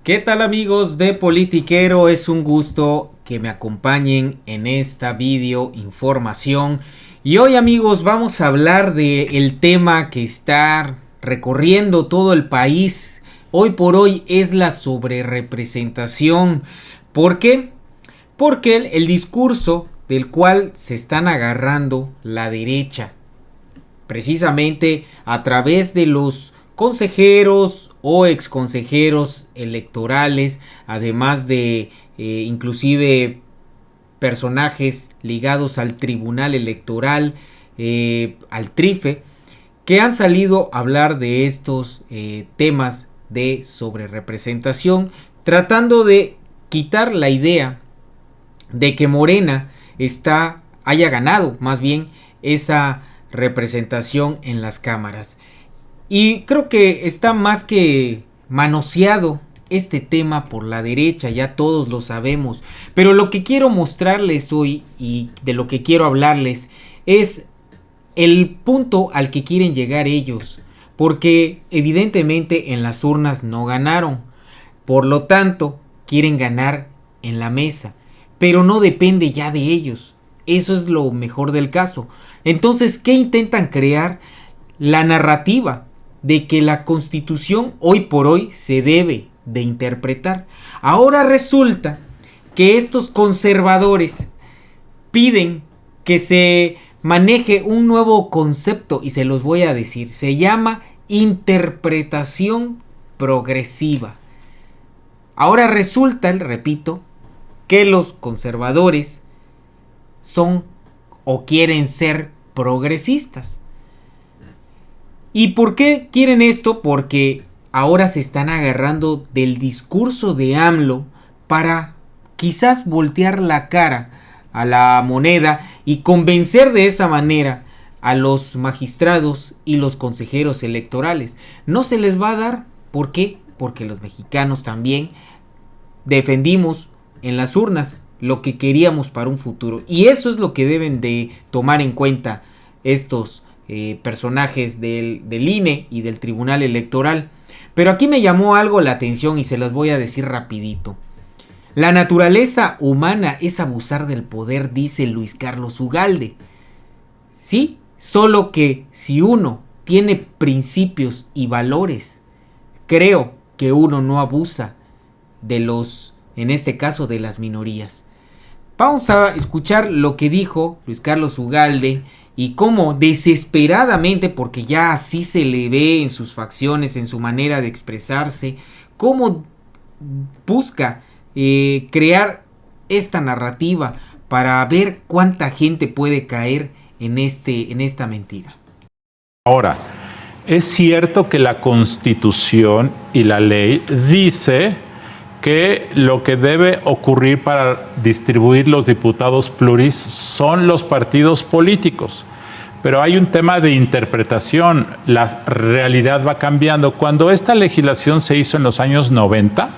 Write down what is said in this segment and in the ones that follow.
¿Qué tal amigos de Politiquero? Es un gusto que me acompañen en esta video información. Y hoy amigos vamos a hablar del tema que está recorriendo todo el país. Hoy por hoy es la sobrerepresentación. ¿Por qué? Porque el discurso del cual se están agarrando la derecha, precisamente a través de los consejeros o exconsejeros electorales, además de inclusive personajes ligados al Tribunal Electoral, al TRIFE, que han salido a hablar de estos temas de sobrerepresentación, tratando de quitar la idea de que Morena haya ganado más bien esa representación en las cámaras. Y creo que está más que manoseado este tema por la derecha, ya todos lo sabemos. Pero lo que quiero mostrarles hoy y de lo que quiero hablarles es el punto al que quieren llegar ellos. Porque evidentemente en las urnas no ganaron. Por lo tanto, quieren ganar en la mesa. Pero no depende ya de ellos. Eso es lo mejor del caso. Entonces, ¿qué intentan crear? La narrativa de que la Constitución hoy por hoy se debe de interpretar. Ahora resulta que estos conservadores piden que se maneje un nuevo concepto y se los voy a decir. Se llama interpretación progresiva. Ahora resulta, repito, que los conservadores son o quieren ser progresistas. ¿Y por qué quieren esto? Porque ahora se están agarrando del discurso de AMLO para quizás voltear la cara a la moneda y convencer de esa manera a los magistrados y los consejeros electorales. No se les va a dar. ¿Por qué? Porque los mexicanos también defendimos en las urnas lo que queríamos para un futuro. Y eso es lo que deben de tomar en cuenta estos personajes del INE y del Tribunal Electoral. Pero aquí me llamó algo la atención y se las voy a decir rapidito. La naturaleza humana es abusar del poder, dice Luis Carlos Ugalde. Sí, solo que si uno tiene principios y valores, creo que uno no abusa de los, en este caso, de las minorías. Vamos a escuchar lo que dijo Luis Carlos Ugalde y cómo desesperadamente, porque ya así se le ve en sus facciones, en su manera de expresarse, cómo busca crear esta narrativa para ver cuánta gente puede caer en esta mentira. Ahora, es cierto que la Constitución y la ley dice que lo que debe ocurrir para distribuir los diputados pluris son los partidos políticos. Pero hay un tema de interpretación, la realidad va cambiando. Cuando esta legislación se hizo en los años 90,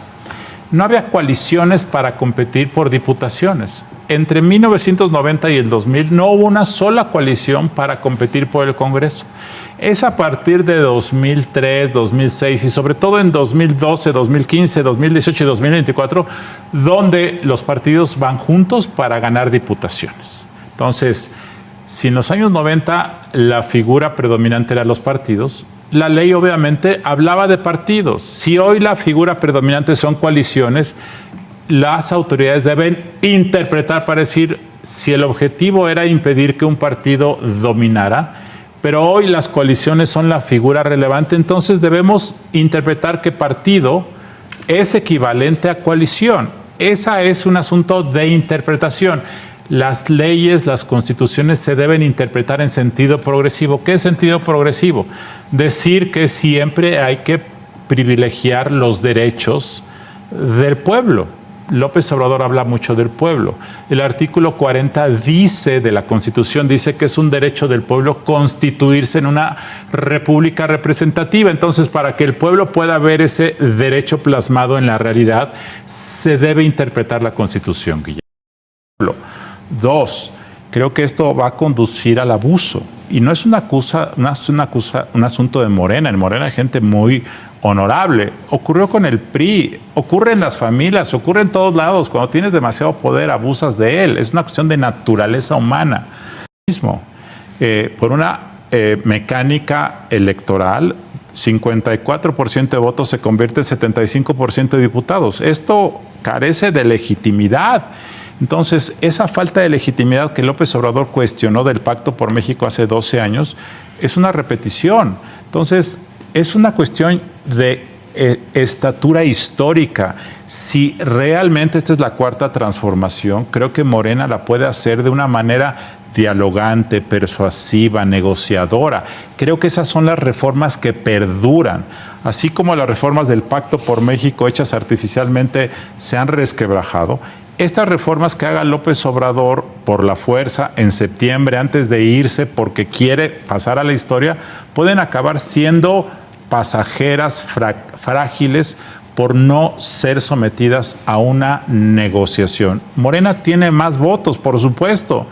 no había coaliciones para competir por diputaciones. Entre 1990 y el 2000 no hubo una sola coalición para competir por el Congreso. Es a partir de 2003, 2006 y sobre todo en 2012, 2015, 2018 y 2024 donde los partidos van juntos para ganar diputaciones. Entonces, si en los años 90 la figura predominante era los partidos, la ley obviamente hablaba de partidos. Si hoy la figura predominante son coaliciones, las autoridades deben interpretar para decir si el objetivo era impedir que un partido dominara, pero hoy las coaliciones son la figura relevante, entonces debemos interpretar que partido es equivalente a coalición. Ese es un asunto de interpretación. Las leyes, las constituciones se deben interpretar en sentido progresivo. ¿Qué es sentido progresivo? Decir que siempre hay que privilegiar los derechos del pueblo. López Obrador habla mucho del pueblo. El artículo 40 dice de la Constitución, dice que es un derecho del pueblo constituirse en una república representativa. Entonces, para que el pueblo pueda ver ese derecho plasmado en la realidad, se debe interpretar la Constitución, Guillermo. Dos, creo que esto va a conducir al abuso. Y no es un asunto de Morena. En Morena hay gente muy honorable. Ocurrió con el PRI, ocurre en las familias, ocurre en todos lados. Cuando tienes demasiado poder, abusas de él. Es una cuestión de naturaleza humana. Mismo, por una mecánica electoral, 54% de votos se convierte en 75% de diputados. Esto carece de legitimidad. Entonces, esa falta de legitimidad que López Obrador cuestionó del Pacto por México hace 12 años es una repetición. Entonces, es una cuestión de estatura histórica. Si realmente esta es la cuarta transformación, creo que Morena la puede hacer de una manera dialogante, persuasiva, negociadora. Creo que esas son las reformas que perduran. Así como las reformas del Pacto por México hechas artificialmente se han resquebrajado, estas reformas que haga López Obrador por la fuerza en septiembre, antes de irse porque quiere pasar a la historia, pueden acabar siendo pasajeras, frágiles, por no ser sometidas a una negociación. Morena tiene más votos, por supuesto,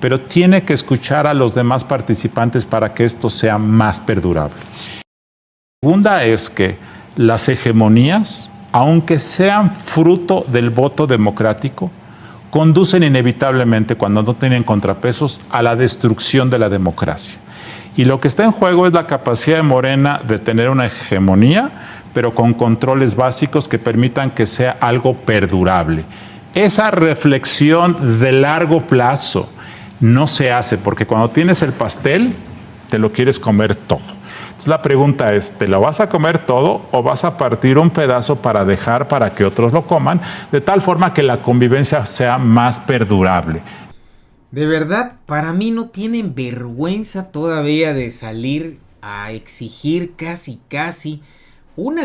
pero tiene que escuchar a los demás participantes para que esto sea más perdurable. La segunda es que las hegemonías, aunque sean fruto del voto democrático, conducen inevitablemente, cuando no tienen contrapesos, a la destrucción de la democracia. Y lo que está en juego es la capacidad de Morena de tener una hegemonía, pero con controles básicos que permitan que sea algo perdurable. Esa reflexión de largo plazo no se hace, porque cuando tienes el pastel, te lo quieres comer todo. Entonces la pregunta es, ¿te lo vas a comer todo o vas a partir un pedazo para dejar para que otros lo coman, de tal forma que la convivencia sea más perdurable? De verdad, para mí no tienen vergüenza todavía de salir a exigir casi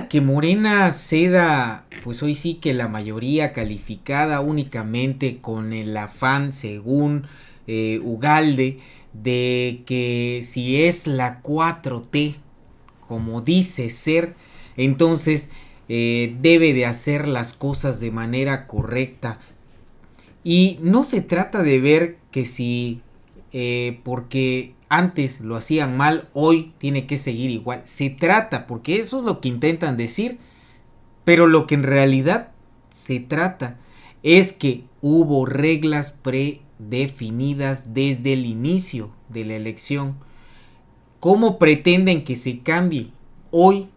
que Morena ceda, pues hoy sí que la mayoría calificada únicamente con el afán, según Ugalde, de que si es la 4T como dice ser, entonces debe de hacer las cosas de manera correcta. Y no se trata de ver que si porque antes lo hacían mal, hoy tiene que seguir igual. Se trata, porque eso es lo que intentan decir, pero lo que en realidad se trata es que hubo reglas predefinidas desde el inicio de la elección. ¿Cómo pretenden que se cambie hoy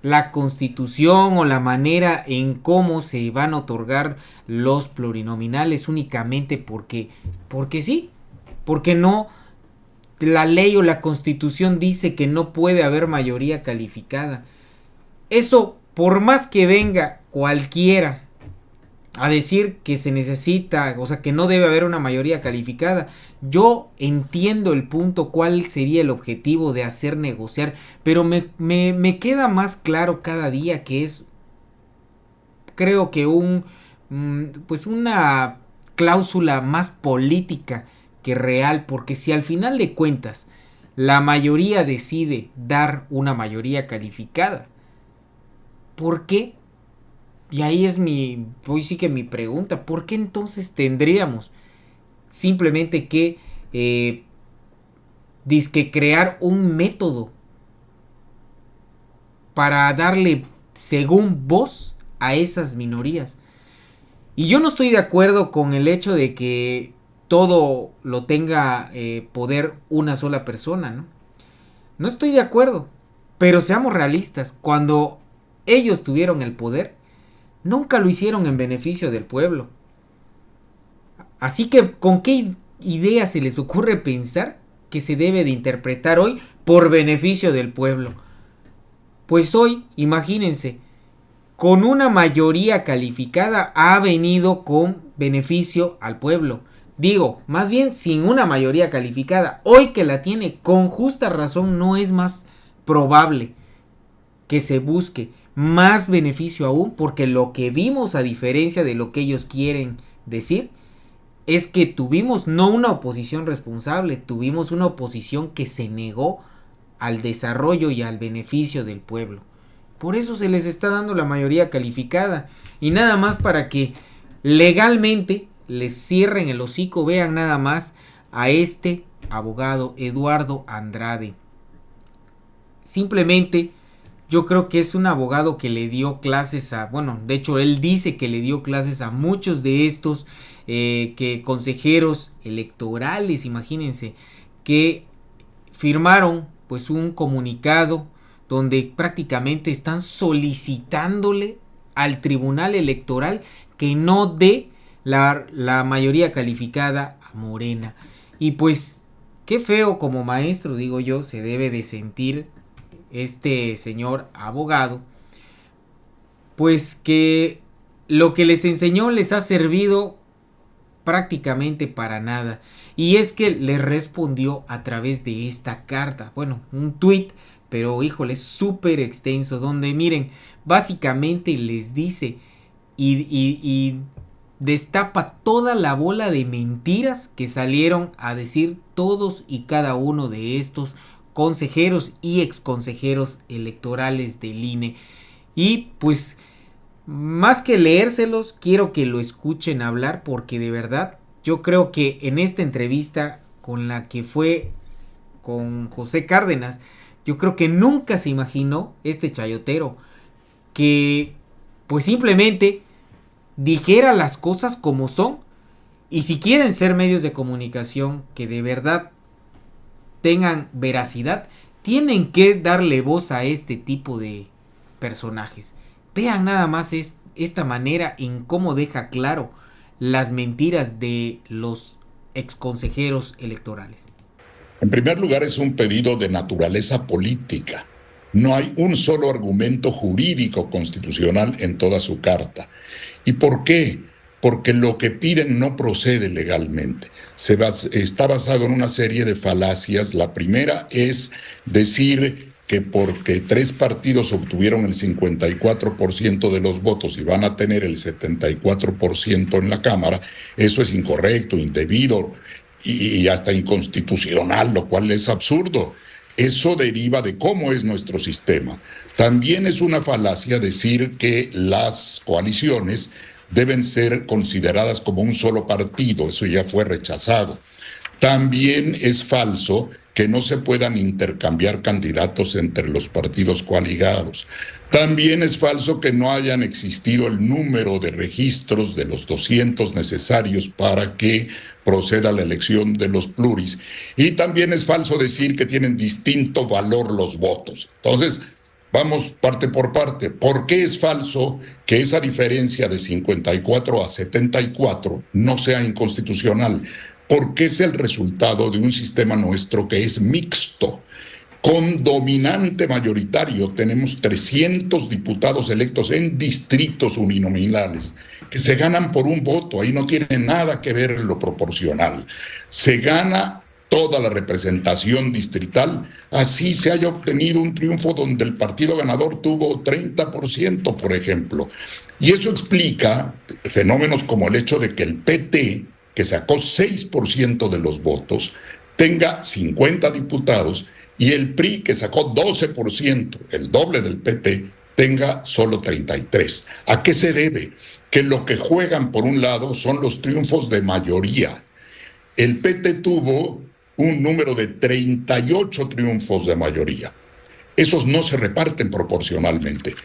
la Constitución o la manera en cómo se van a otorgar los plurinominales únicamente porque sí? Porque no, la ley o la Constitución dice que no puede haber mayoría calificada. Eso, por más que venga cualquiera a decir que se necesita, o sea, que no debe haber una mayoría calificada, yo entiendo el punto, cuál sería el objetivo de hacer negociar, pero me queda más claro cada día que es, creo que pues una cláusula más política que real, porque si al final de cuentas la mayoría decide dar una mayoría calificada, ¿por qué? Y ahí es hoy sí que mi pregunta, ¿por qué entonces tendríamos simplemente que dizque crear un método para darle según voz a esas minorías? Y yo no estoy de acuerdo con el hecho de que todo lo tenga poder una sola persona, ¿no? No estoy de acuerdo, pero seamos realistas, cuando ellos tuvieron el poder, nunca lo hicieron en beneficio del pueblo. Así que, ¿con qué idea se les ocurre pensar que se debe de interpretar hoy por beneficio del pueblo? Pues hoy, imagínense, con una mayoría calificada ha venido con beneficio al pueblo. Digo, más bien sin una mayoría calificada. Hoy que la tiene con justa razón, no es más probable que se busque más beneficio aún, porque lo que vimos, a diferencia de lo que ellos quieren decir, es que tuvimos no una oposición responsable, tuvimos una oposición que se negó al desarrollo y al beneficio del pueblo. Por eso se les está dando la mayoría calificada, y nada más para que legalmente les cierren el hocico. Vean nada más a este abogado Eduardo Andrade. Simplemente Yo creo que es un abogado que le dio clases bueno, de hecho él dice que le dio clases a muchos de estos que consejeros electorales, imagínense, que firmaron pues un comunicado donde prácticamente están solicitándole al Tribunal Electoral que no dé la mayoría calificada a Morena. Y pues qué feo como maestro, digo yo, se debe de sentir este señor abogado, pues que lo que les enseñó les ha servido prácticamente para nada. Y es que le respondió a través de esta carta, bueno, un tweet, pero híjole, súper extenso, donde miren, básicamente les dice y destapa toda la bola de mentiras que salieron a decir todos y cada uno de estos consejeros y exconsejeros electorales del INE. Y pues más que leérselos, quiero que lo escuchen hablar, porque de verdad yo creo que en esta entrevista con la que fue con José Cárdenas, yo creo que nunca se imaginó este chayotero que pues simplemente dijera las cosas como son. Y si quieren ser medios de comunicación que de verdad tengan veracidad, tienen que darle voz a este tipo de personajes. Vean nada más esta manera en cómo deja claro las mentiras de los exconsejeros electorales. En primer lugar, es un pedido de naturaleza política. No hay un solo argumento jurídico constitucional en toda su carta. ¿Y por qué? Porque lo que piden no procede legalmente. Está basado en una serie de falacias. La primera es decir que porque 3 partidos obtuvieron el 54% de los votos y van a tener el 74% en la Cámara, eso es incorrecto, indebido y hasta inconstitucional, lo cual es absurdo. Eso deriva de cómo es nuestro sistema. También es una falacia decir que las coaliciones deben ser consideradas como un solo partido. Eso ya fue rechazado. También es falso que no se puedan intercambiar candidatos entre los partidos coaligados. También es falso que no hayan existido el número de registros de los 200 necesarios para que proceda la elección de los pluris. Y también es falso decir que tienen distinto valor los votos. Entonces, vamos parte por parte. ¿Por qué es falso que esa diferencia de 54 a 74 no sea inconstitucional? Porque es el resultado de un sistema nuestro que es mixto. Con dominante mayoritario tenemos 300 diputados electos en distritos uninominales que se ganan por un voto. Ahí no tiene nada que ver lo proporcional. Se gana toda la representación distrital, así se haya obtenido un triunfo donde el partido ganador tuvo 30%, por ejemplo. Y eso explica fenómenos como el hecho de que el PT, que sacó 6% de los votos, tenga 50 diputados, y el PRI, que sacó 12%, el doble del PT, tenga solo 33. ¿A qué se debe? Que lo que juegan, por un lado, son los triunfos de mayoría. El PT tuvo un número de 38 triunfos de mayoría. Esos no se reparten proporcionalmente.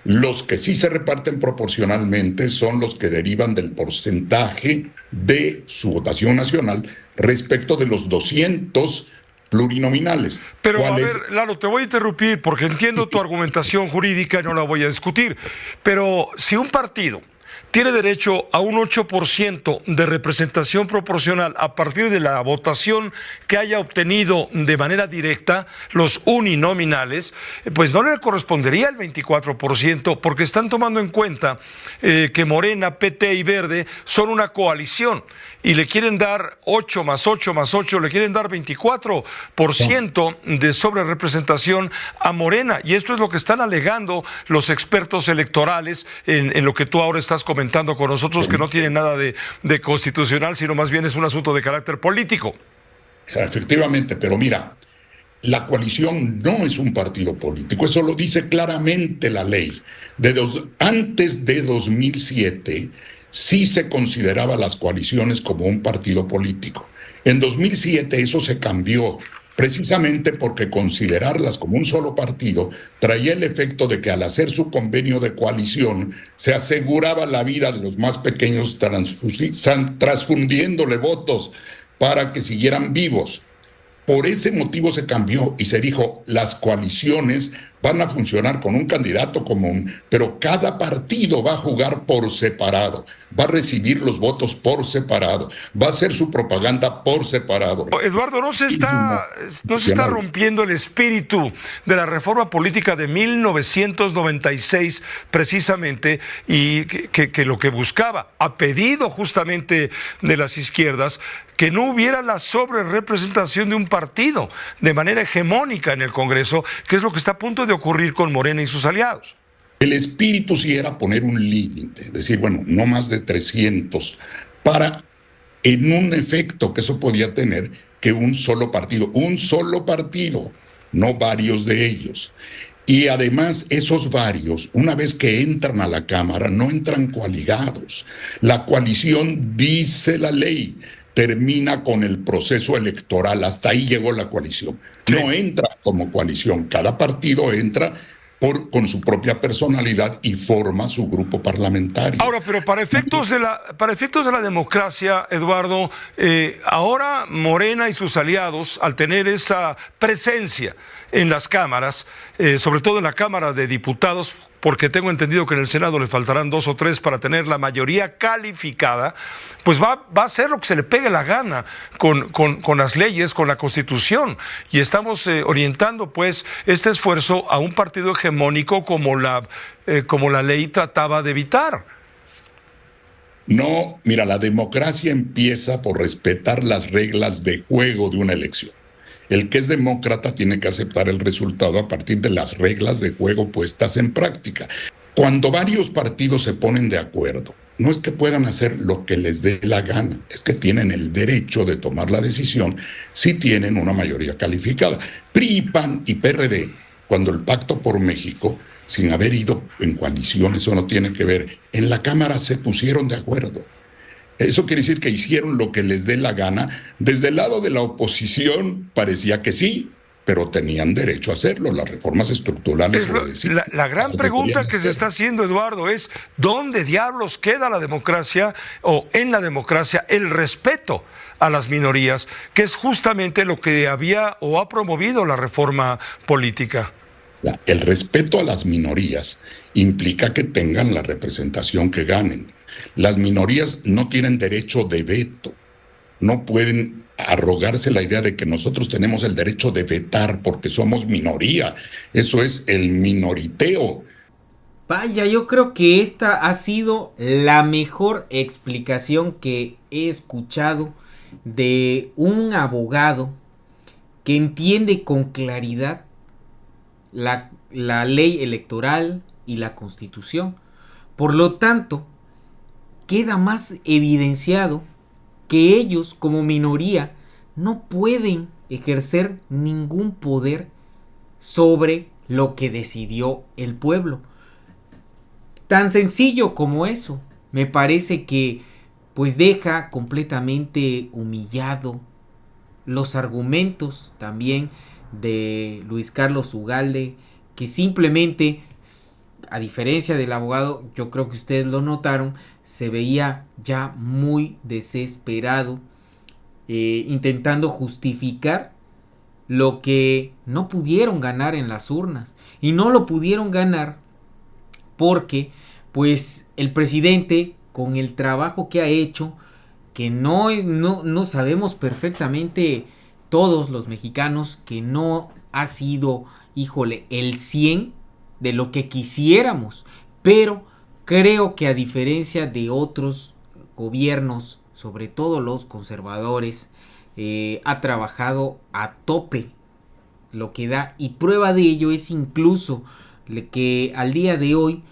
Los que sí se reparten proporcionalmente son los que derivan del porcentaje de su votación nacional respecto de los 200 plurinominales. Pero a ver, Lalo, te voy a interrumpir porque entiendo tu argumentación jurídica y no la voy a discutir. Pero si un partido tiene derecho a un 8% de representación proporcional a partir de la votación que haya obtenido de manera directa los uninominales, pues no le correspondería el 24%, porque están tomando en cuenta que Morena, PT y Verde son una coalición y le quieren dar 8 más 8 más 8, le quieren dar 24% de sobrerepresentación a Morena. Y esto es lo que están alegando los expertos electorales en lo que tú ahora estás comentando con nosotros, que no tiene nada de constitucional, sino más bien es un asunto de carácter político. Efectivamente, pero mira, la coalición no es un partido político, eso lo dice claramente la ley. Antes de 2007 sí se consideraba las coaliciones como un partido político. En 2007 eso se cambió precisamente porque considerarlas como un solo partido traía el efecto de que al hacer su convenio de coalición se aseguraba la vida de los más pequeños transfundiéndole votos para que siguieran vivos. Por ese motivo se cambió y se dijo, las coaliciones van a funcionar con un candidato común, pero cada partido va a jugar por separado, va a recibir los votos por separado, va a hacer su propaganda por separado. Eduardo, no se está rompiendo el espíritu de la reforma política de 1996 precisamente, y que lo que buscaba, a pedido justamente de las izquierdas, que no hubiera la sobrerepresentación de un partido de manera hegemónica en el Congreso, que es lo que está a punto de ocurrir con Morena y sus aliados. El espíritu sí era poner un límite, decir, bueno, no más de 300, para, en un efecto que eso podía tener, que un solo partido, no varios de ellos. Y además esos varios, una vez que entran a la Cámara, no entran coaligados. La coalición, dice la ley, termina con el proceso electoral. Hasta ahí llegó la coalición. Sí. No entra como coalición. Cada partido entra con su propia personalidad y forma su grupo parlamentario. Ahora, pero para efectos de la democracia, Eduardo, ahora Morena y sus aliados, al tener esa presencia en las cámaras, sobre todo en la Cámara de Diputados, porque tengo entendido que en el Senado le faltarán 2 o 3 para tener la mayoría calificada, pues va a hacer lo que se le pegue la gana con las leyes, con la Constitución. Y estamos orientando pues este esfuerzo a un partido hegemónico como la ley trataba de evitar. No, mira, la democracia empieza por respetar las reglas de juego de una elección. El que es demócrata tiene que aceptar el resultado a partir de las reglas de juego puestas en práctica. Cuando varios partidos se ponen de acuerdo, no es que puedan hacer lo que les dé la gana, es que tienen el derecho de tomar la decisión si tienen una mayoría calificada. PRI, PAN y PRD, cuando el Pacto por México, sin haber ido en coalición, eso no tiene que ver, en la Cámara se pusieron de acuerdo. Eso quiere decir que hicieron lo que les dé la gana. Desde el lado de la oposición parecía que sí, pero tenían derecho a hacerlo. Las reformas estructurales lo decían. La gran pregunta que se está haciendo, Eduardo, es ¿dónde diablos queda la democracia, o en la democracia el respeto a las minorías, que es justamente lo que había o ha promovido la reforma política? El respeto a las minorías implica que tengan la representación que ganen. Las minorías no tienen derecho de veto, no pueden arrogarse la idea de que nosotros tenemos el derecho de vetar porque somos minoría. Eso es el minoriteo. Vaya, yo creo que esta ha sido la mejor explicación que he escuchado de un abogado que entiende con claridad la ley electoral y la Constitución. Por lo tanto, queda más evidenciado que ellos como minoría no pueden ejercer ningún poder sobre lo que decidió el pueblo. Tan sencillo como eso. Me parece que pues deja completamente humillado los argumentos también de Luis Carlos Ugalde, que simplemente, a diferencia del abogado, yo creo que ustedes lo notaron, se veía ya muy desesperado, intentando justificar lo que no pudieron ganar en las urnas. Y no lo pudieron ganar porque pues el presidente, con el trabajo que ha hecho, que no sabemos perfectamente todos los mexicanos, que no ha sido, híjole, el 100 de lo que quisiéramos, pero creo que a diferencia de otros gobiernos, sobre todo los conservadores, ha trabajado a tope lo que da, y prueba de ello es incluso que al día de hoy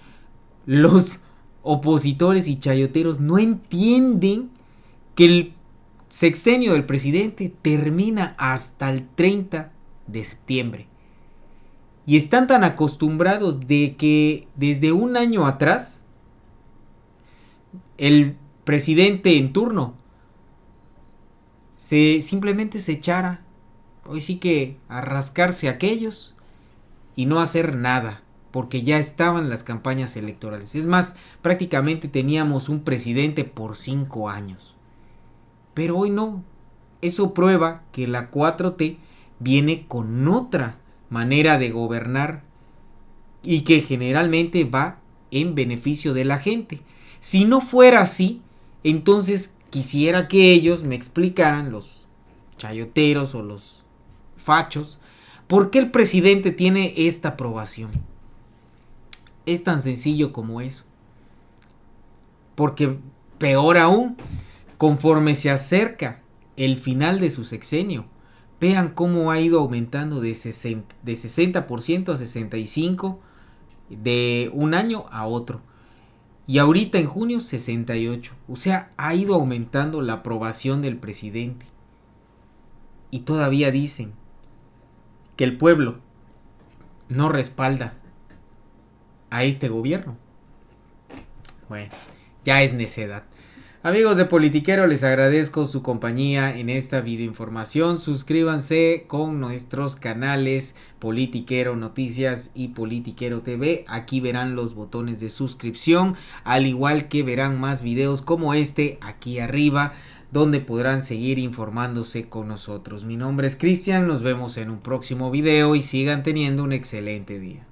los opositores y chayoteros no entienden que el sexenio del presidente termina hasta el 30 de septiembre. Y están tan acostumbrados de que desde un año atrás el presidente en turno simplemente se echara Hoy sí que a rascarse aquellos y no hacer nada, porque ya estaban las campañas electorales. Es más, prácticamente teníamos un presidente por 5 años. Pero hoy no. Eso prueba que la 4T viene con otra manera de gobernar y que generalmente va en beneficio de la gente. Si no fuera así, entonces quisiera que ellos me explicaran, los chayoteros o los fachos, por qué el presidente tiene esta aprobación. Es tan sencillo como eso. Porque peor aún, conforme se acerca el final de su sexenio, vean cómo ha ido aumentando de 60% a 65% de un año a otro. Y ahorita en junio 68%. O sea, ha ido aumentando la aprobación del presidente. Y todavía dicen que el pueblo no respalda a este gobierno. Bueno, ya es necedad. Amigos de Politiquero, les agradezco su compañía en esta videoinformación. Suscríbanse con nuestros canales Politiquero Noticias y Politiquero TV. Aquí verán los botones de suscripción, al igual que verán más videos como este aquí arriba, donde podrán seguir informándose con nosotros. Mi nombre es Cristian, nos vemos en un próximo video y sigan teniendo un excelente día.